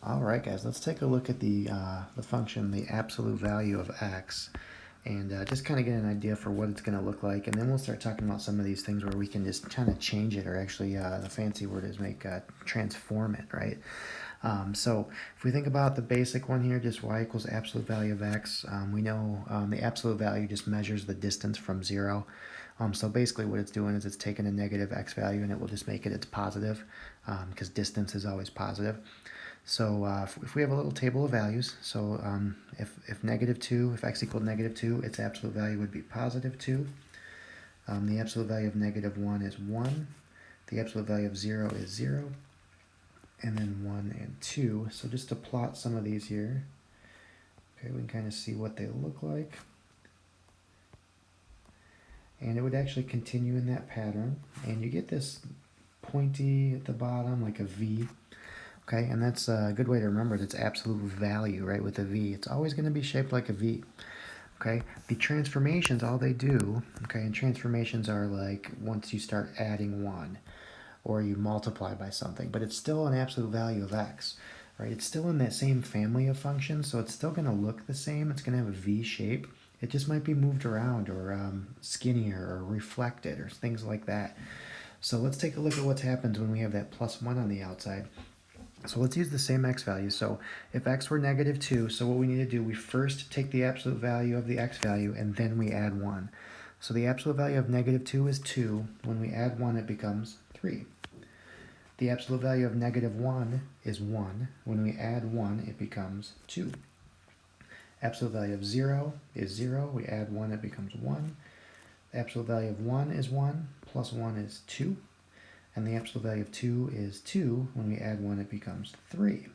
All right, guys, let's take a look at the function, the absolute value of x, and just kind of get an idea for what it's going to look like. And then we'll start talking about some of these things where we can just kind of change it, or actually the fancy word is make transform it, right? So if we think about the basic one here, just y equals absolute value of x, we know the absolute value just measures the distance from 0. So basically what it's doing is it's taking a negative x value and it will just make it its positive, because distance is always positive. So if we have a little table of values, so if negative 2, if x equaled negative 2, its absolute value would be positive 2. The absolute value of negative 1 is 1. The absolute value of 0 is 0. And then 1 and 2. So just to plot some of these here, okay, we can kind of see what they look like. And it would actually continue in that pattern. And you get this pointy at the bottom, like a V. Okay, and that's a good way to remember it. It's absolute value, right, with a V. It's always going to be shaped like a V. Okay, the transformations, all they do, okay, and transformations are like once you start adding 1 or you multiply by something, but it's still an absolute value of x, right? It's still in that same family of functions, so it's still going to look the same. It's going to have a V shape. It just might be moved around or skinnier or reflected or things like that. So let's take a look at what happens when we have that plus 1 on the outside. So let's use the same x value. So if x were negative 2, so what we need to do, we first take the absolute value of the x value and then we add 1. So the absolute value of negative 2 is 2. When we add 1, it becomes 3. The absolute value of negative 1 is 1. When we add 1, it becomes 2. Absolute value of 0 is 0. We add 1, it becomes 1. The absolute value of 1 is 1. Plus 1 is 2. And the absolute value of 2 is 2. When we add 1, it becomes 3.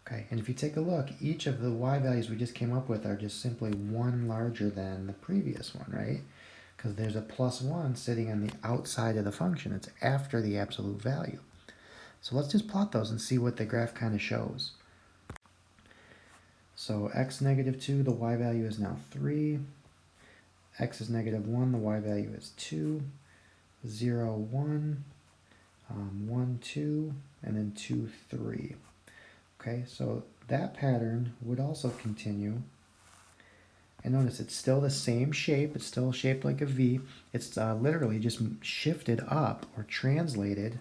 Okay, and if you take a look, each of the y values we just came up with are just simply 1 larger than the previous one, right? Because there's a plus 1 sitting on the outside of the function. It's after the absolute value. So let's just plot those and see what the graph kind of shows. So x negative 2, the y value is now 3. X is negative 1, the y value is 2. 0, 1. 1, 2, and then 2, 3. Okay, so that pattern would also continue. And notice it's still the same shape. It's still shaped like a V. It's literally just shifted up or translated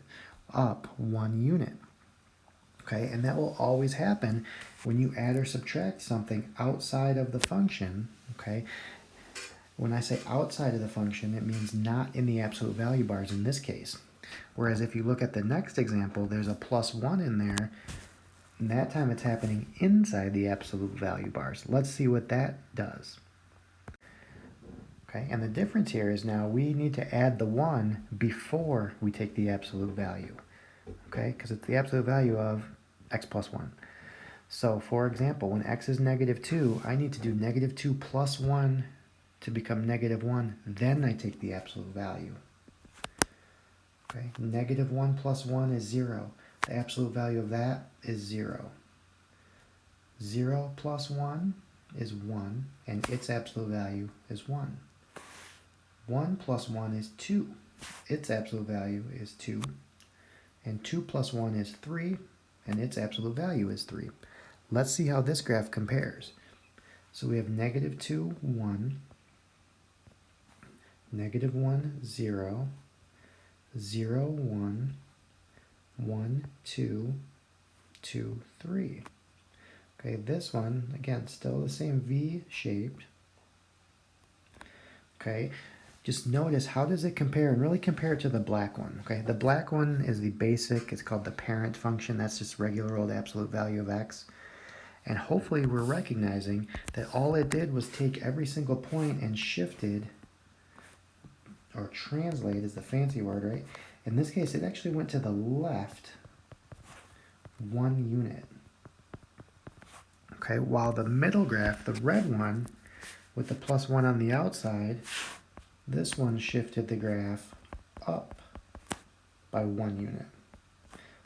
up 1 unit. Okay, and that will always happen when you add or subtract something outside of the function. Okay, when I say outside of the function, it means not in the absolute value bars in this case. Whereas if you look at the next example, there's a plus 1 in there, and that time it's happening inside the absolute value bars. Let's see what that does. Okay, and the difference here is now we need to add the 1 before we take the absolute value. Okay, because it's the absolute value of x plus 1. So for example, when x is negative 2, I need to do negative 2 plus 1 to become negative 1, then I take the absolute value. Okay, negative 1 plus 1 is 0. The absolute value of that is 0. 0 plus 1 is 1, and its absolute value is 1. 1 plus 1 is 2. Its absolute value is 2. And 2 plus 1 is 3, and its absolute value is 3. Let's see how this graph compares. So we have negative 2, 1, negative 1, 0, 0, 1, 1, 2, 2, 3. Okay, this one, again, still the same V-shaped. Okay, just notice how does it compare, and really compare it to the black one. Okay, the black one is the basic, it's called the parent function. That's just regular old absolute value of x. And hopefully we're recognizing that all it did was take every single point and shifted, or translate is the fancy word, right? In this case, it actually went to the left 1 unit. Okay, while the middle graph, the red one, with the plus 1 on the outside, this one shifted the graph up by 1 unit.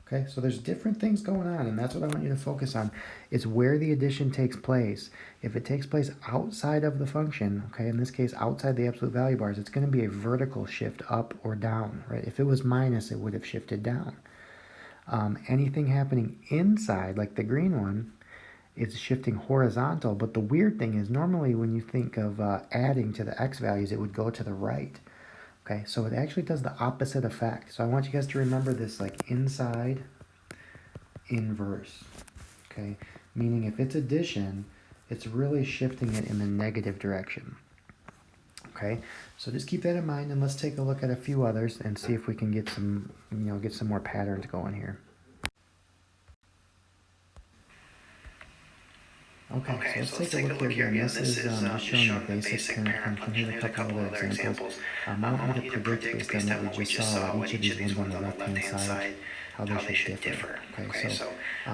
Okay, so there's different things going on, and that's what I want you to focus on. It's where the addition takes place. If it takes place outside of the function, okay, in this case outside the absolute value bars, it's going to be a vertical shift up or down, right? If it was minus, it would have shifted down. Anything happening inside, like the green one, is shifting horizontal. But the weird thing is, normally when you think of adding to the x values, it would go to the right. Okay, so it actually does the opposite effect. So I want you guys to remember this, like inside, inverse. Okay, meaning if it's addition, it's really shifting it in the negative direction. Okay, so just keep that in mind, and let's take a look at a few others and see if we can get some, get some more patterns going here. Okay, so let's take a look here again. This is just showing the basic parent function. Here's a couple other examples. I want you to predict based on what we just saw of each of these ones on the left-hand side, how they should differ. Okay, so the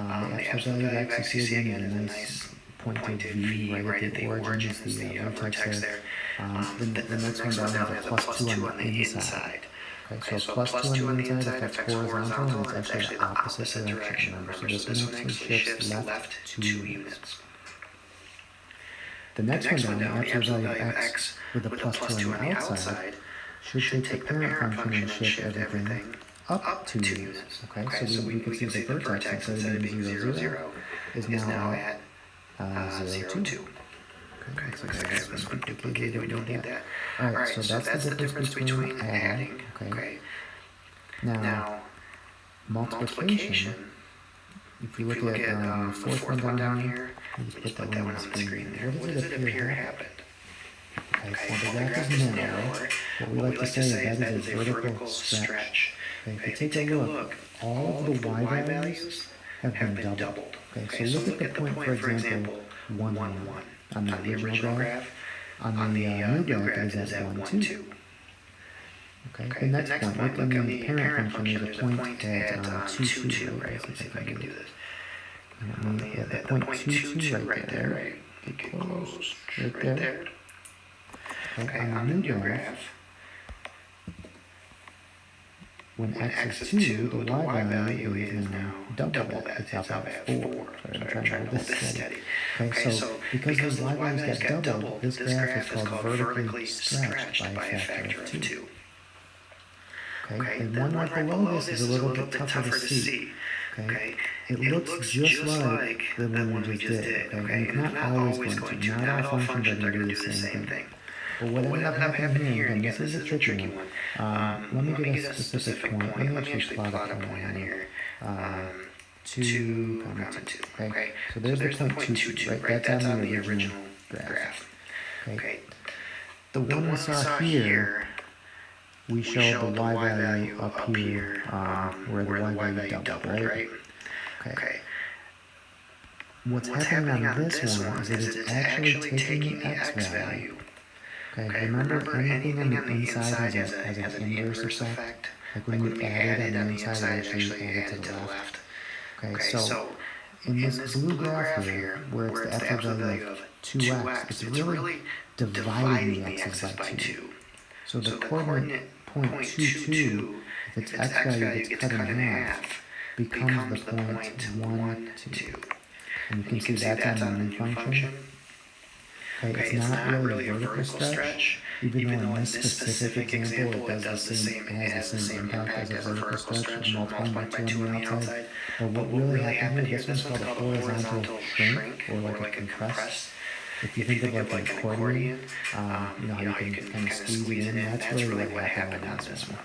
absolute value of x, you see again, is a nice pointed v right at the origins, the vertex there. The next one down has a +2 on the inside. Okay, so +2 on the inside affects horizontal, and it's actually the opposite direction. Remember, so this one actually shifts left 2 units. The next one down, the absolute value of x with a +2 on the outside, should take the parent function and shift everything up 2 units. Okay, so we can see the vertex, instead of being 0, 0, is now at 0, 2. Okay, looks like that's been duplicated, we don't need that. Alright, so that's the difference between adding, okay. Now, multiplication, if you look at the fourth one down here, just put that one on the screen there. What does it appear happened? Okay, so the graph is narrower. What we like to say is that is a vertical stretch. Okay, if you take a look, all of the y values have been doubled. Okay, so look at the point, for example, 1, 1, 1 on the original graph. On the new graph, it is at 1, 2. Okay, the next point, look on the parent function, there's a point at 2, 2, right? Let's see if I can do this. The point 2, 2 right there, right? Get close, right there. Okay, on the new graph, when x is 2, the y value is now double that. It's up at 4. Sorry, I'm trying to hold this steady. Okay, so because the y values got doubled, this graph is called vertically stretched by a factor of 2. Okay, and one right below this is a little bit tougher to see. Okay, it looks just like the one we just did. Okay, and it's not always going to. Not all functions are going to do the same thing. But what ended up happening here, and this is a tricky one. Let me get a specific point. Let me actually plot a point on here. 2, 2. Okay, so there's the point 2, 2, right? That's on the original graph. Okay, the one we saw here, we showed the y value up here, where the y value doubled, right? Okay. What's happening on this one is that it's actually taking the x value. Okay, remember anything on the inside has an inverse effect? Like when you add it on the inside, it actually add it to the left. Okay, so in this blue graph here, where it's the absolute value of 2x, it's really dividing the x's by 2. So the coordinate point 2, 2, if its x value gets cut in half, becomes the point 1, 2. And you can see that's on the new function. Okay, it's not really a vertical stretch, even though in this specific example it has the same impact as a vertical stretch, multiplying by 2 on the outside. But what really happened here, this one's called a horizontal shrink, or like a compress. If you think of like an accordion, how you can kind of squeeze it in, that's really what happened on this one.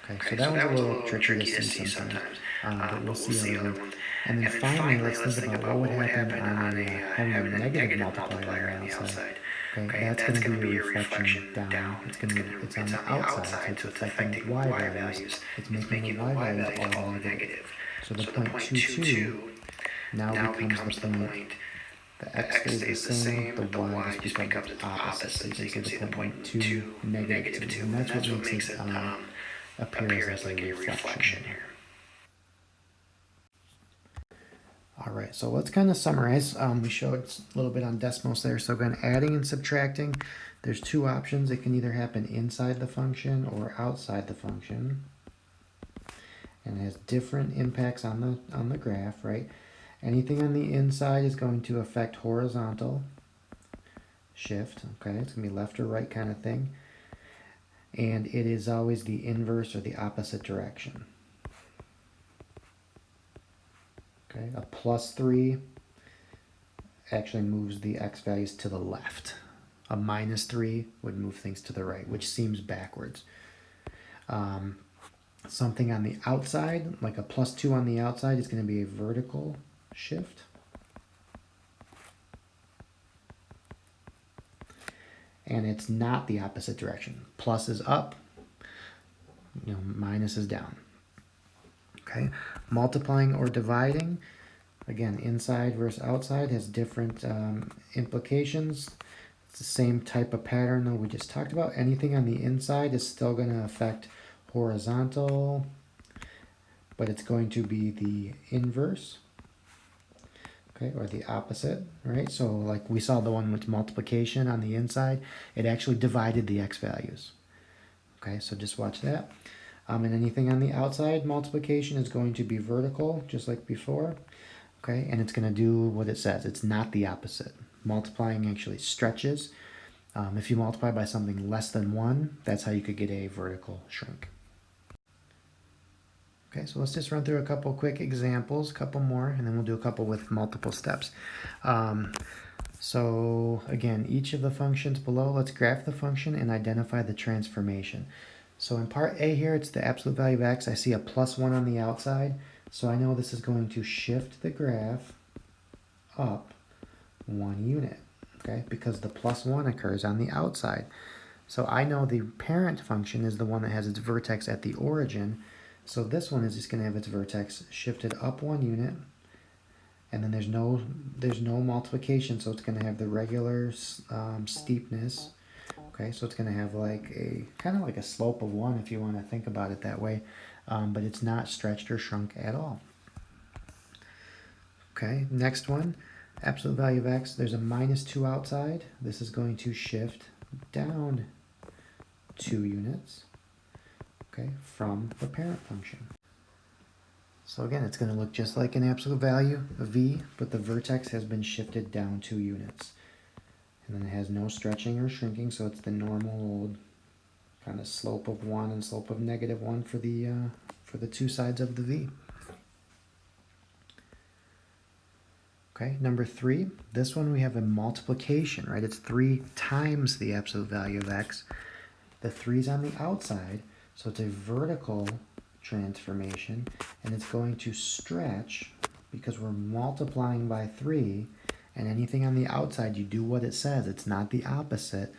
Okay, so that one's a little tricky to see sometimes, but we'll see other ones. And then finally, let's think about what would happen on having a negative multiplier on the outside. Okay, that's going to be a reflection down. It's on the outside, so it's affecting y values. It's making the y values all negative. So the point 2, 2 now becomes the point. The x stays the same, the y just becomes opposite. So you can see the point 2, negative 2. And that's what makes it appear as like a reflection here. Alright, so let's kind of summarize. We showed a little bit on decimals there. So again, adding and subtracting, there's two options. It can either happen inside the function or outside the function. And it has different impacts on the graph, right? Anything on the inside is going to affect horizontal shift, okay? It's going to be left or right kind of thing. And it is always the inverse or the opposite direction. Okay, a plus 3 actually moves the x values to the left. A minus 3 would move things to the right, which seems backwards. Something on the outside, like a plus 2 on the outside, is going to be a vertical shift. And it's not the opposite direction. Plus is up, minus is down. Okay, multiplying or dividing, again, inside versus outside has different implications. It's the same type of pattern that we just talked about. Anything on the inside is still going to affect horizontal, but it's going to be the inverse, okay, or the opposite, right? So like we saw the one with multiplication on the inside, it actually divided the x values. Okay, so just watch that. And anything on the outside, multiplication is going to be vertical, just like before. Okay, and it's going to do what it says. It's not the opposite. Multiplying actually stretches. If you multiply by something less than 1, that's how you could get a vertical shrink. Okay, so let's just run through a couple quick examples, a couple more, and then we'll do a couple with multiple steps. So again, each of the functions below, let's graph the function and identify the transformation. So in part A here, it's the absolute value of x. I see a plus 1 on the outside, so I know this is going to shift the graph up 1 unit, okay, because the plus 1 occurs on the outside. So I know the parent function is the one that has its vertex at the origin, so this one is just going to have its vertex shifted up 1 unit, and then there's no multiplication, so it's going to have the regular steepness. Okay, so it's going to have like a kind of like a slope of 1 if you want to think about it that way, but it's not stretched or shrunk at all. Okay, next one, absolute value of x. There's a minus 2 outside. This is going to shift down 2 units, okay, from the parent function. So again, it's going to look just like an absolute value of v, but the vertex has been shifted down 2 units. And then it has no stretching or shrinking, so it's the normal old kind of slope of 1 and slope of negative 1 for the two sides of the v. Okay, number 3, this one we have a multiplication, right? It's 3 times the absolute value of x. The 3's on the outside, so it's a vertical transformation, and it's going to stretch because we're multiplying by 3. And anything on the outside, you do what it says. It's not the opposite.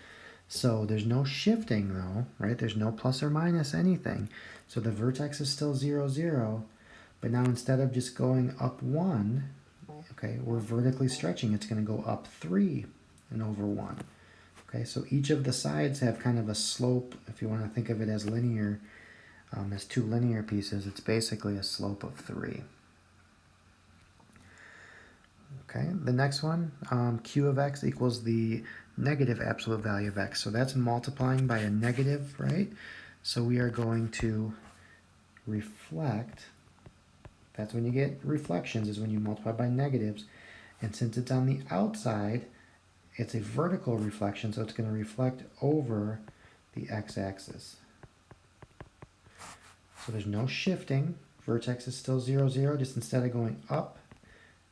So there's no shifting though, right? There's no plus or minus anything. So the vertex is still 0, 0. But now instead of just going up 1, okay, we're vertically stretching. It's going to go up 3 and over 1. Okay, so each of the sides have kind of a slope. If you want to think of it as linear, as 2 linear pieces, it's basically a slope of 3. Okay, the next one, q of x equals the negative absolute value of x. So that's multiplying by a negative, right? So we are going to reflect. That's when you get reflections, is when you multiply by negatives. And since it's on the outside, it's a vertical reflection, so it's going to reflect over the x-axis. So there's no shifting. Vertex is still 0, 0. Just instead of going up,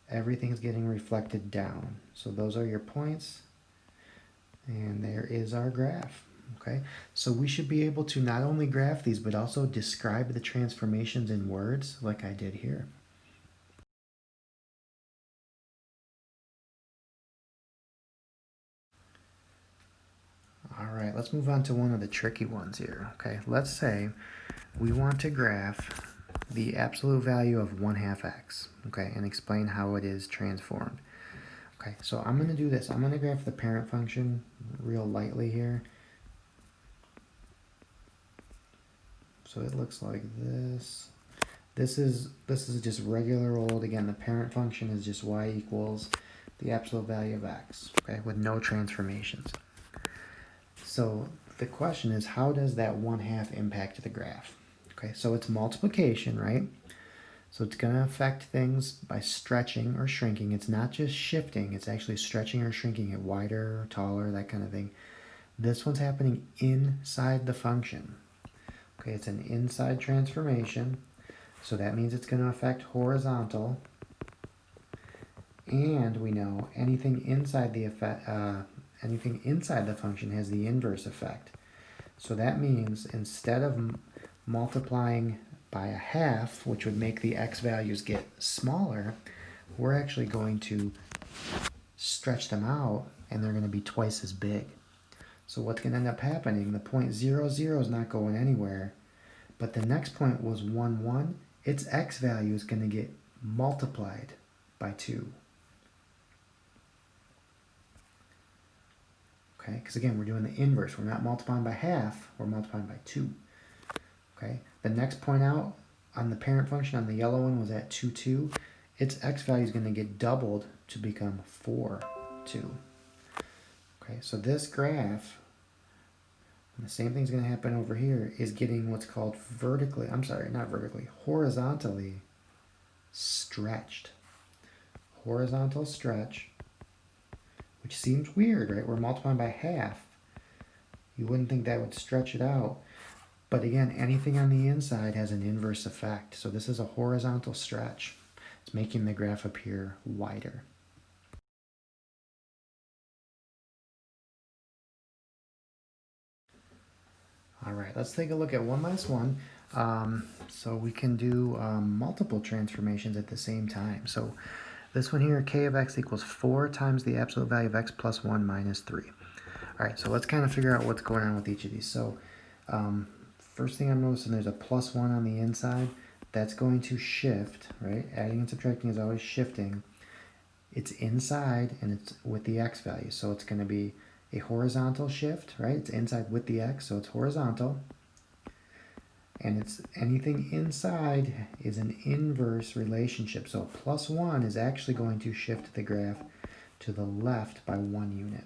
everything's getting reflected down. So those are your points, and there is our graph. Okay, so we should be able to not only graph these, but also describe the transformations in words like I did here. All right, let's move on to one of the tricky ones here. Okay, let's say we want to graph the absolute value of 1/2 x, okay, and explain how it is transformed. Okay, so I'm going to do this. I'm going to graph the parent function real lightly here. So it looks like this. This is just regular old, again, the parent function is just y equals the absolute value of x, okay, with no transformations. So the question is, how does that 1/2 impact the graph? Okay, so it's multiplication, right? So it's going to affect things by stretching or shrinking. It's not just shifting, it's actually stretching or shrinking it wider or taller, that kind of thing. This one's happening inside the function. Okay, it's an inside transformation. So that means it's going to affect horizontal. And we know anything inside the function has the inverse effect. So that means instead of multiplying by a half, which would make the x values get smaller, we're actually going to stretch them out and they're going to be twice as big. So what's going to end up happening, the point 0, 0 is not going anywhere, but the next point was 1, 1. Its x value is going to get multiplied by 2. Okay, because again, we're doing the inverse. We're not multiplying by half, we're multiplying by 2. Okay, the next point out on the parent function on the yellow one was at 2, 2. Its x value is going to get doubled to become 4, 2. Okay, so this graph, and the same thing's going to happen over here, is getting what's called horizontally stretched. Horizontal stretch, which seems weird, right? We're multiplying by half. You wouldn't think that would stretch it out. But again, anything on the inside has an inverse effect. So this is a horizontal stretch. It's making the graph appear wider. All right, let's take a look at one last one. So we can do multiple transformations at the same time. So this one here, k of x equals 4 times the absolute value of x plus 1 minus 3. All right, so let's kind of figure out what's going on with each of these. So first thing I'm noticing, there's a plus 1 on the inside. That's going to shift, right? Adding and subtracting is always shifting. It's inside and it's with the x value. So it's going to be a horizontal shift, right? It's inside with the x, so it's horizontal. And it's anything inside is an inverse relationship. So plus 1 is actually going to shift the graph to the left by 1 unit.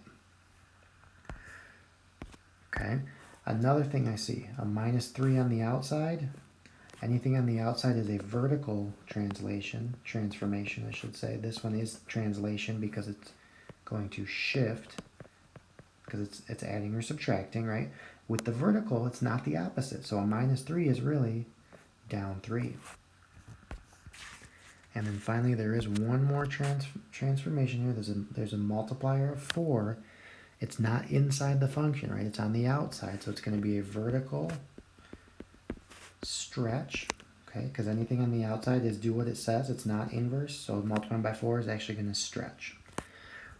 Okay, another thing I see, a minus 3 on the outside. Anything on the outside is a vertical transformation, I should say. This one is translation because it's going to shift, because it's adding or subtracting, right? With the vertical, it's not the opposite. So a minus 3 is really down 3. And then finally, there is one more transformation here. There's a multiplier of 4. It's not inside the function, right? It's on the outside. So it's going to be a vertical stretch, okay? Because anything on the outside is do what it says. It's not inverse. So multiplying by 4 is actually going to stretch.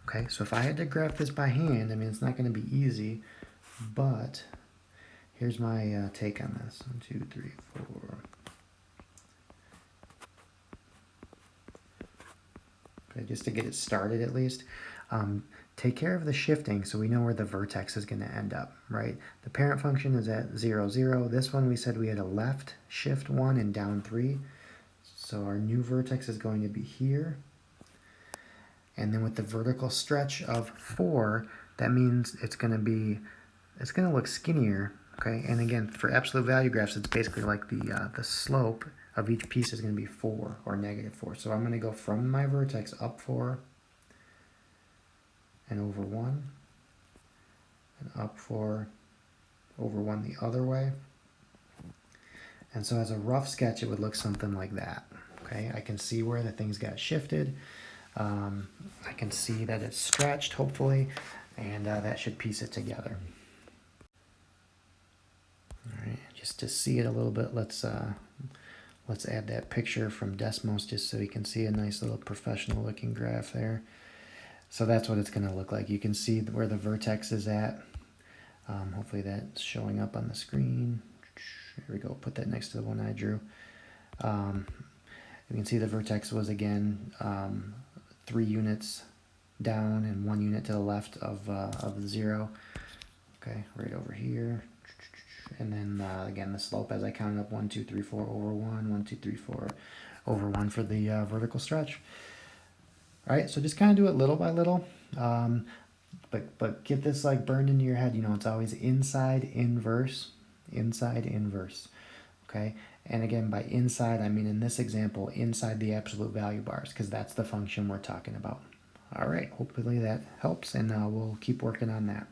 Okay, so if I had to graph this by hand, I mean, it's not going to be easy, but here's my take on this. 1, 2, 3, 4. Okay, just to get it started at least. Take care of the shifting so we know where the vertex is going to end up, right? The parent function is at 0, 0. This one we said we had a left shift 1 and down 3. So our new vertex is going to be here. And then with the vertical stretch of 4, that means it's going to look skinnier, okay? And again, for absolute value graphs, it's basically like the slope of each piece is going to be 4 or negative 4. So I'm going to go from my vertex up 4 and over 1 and up 4 over 1 the other way. And so as a rough sketch, it would look something like that, okay? I can see where the things got shifted. I can see that it's stretched, hopefully, and that should piece it together. All right, just to see it a little bit, let's add that picture from Desmos just so you can see a nice little professional looking graph there. So that's what it's going to look like. You can see where the vertex is at. Hopefully that's showing up on the screen. Here we go, put that next to the one I drew. You can see the vertex was again 3 units down and 1 unit to the left of the 0. Okay, right over here. And then again, the slope as I counted up 1, 2, 3, 4 over 1, 1, 2, 3, 4 over 1 for the vertical stretch. All right, so just kind of do it little by little. But get this like burned into your head. You know, it's always inside inverse, inside inverse. Okay, and again, by inside, I mean in this example, inside the absolute value bars, because that's the function we're talking about. All right, hopefully that helps, and we'll keep working on that.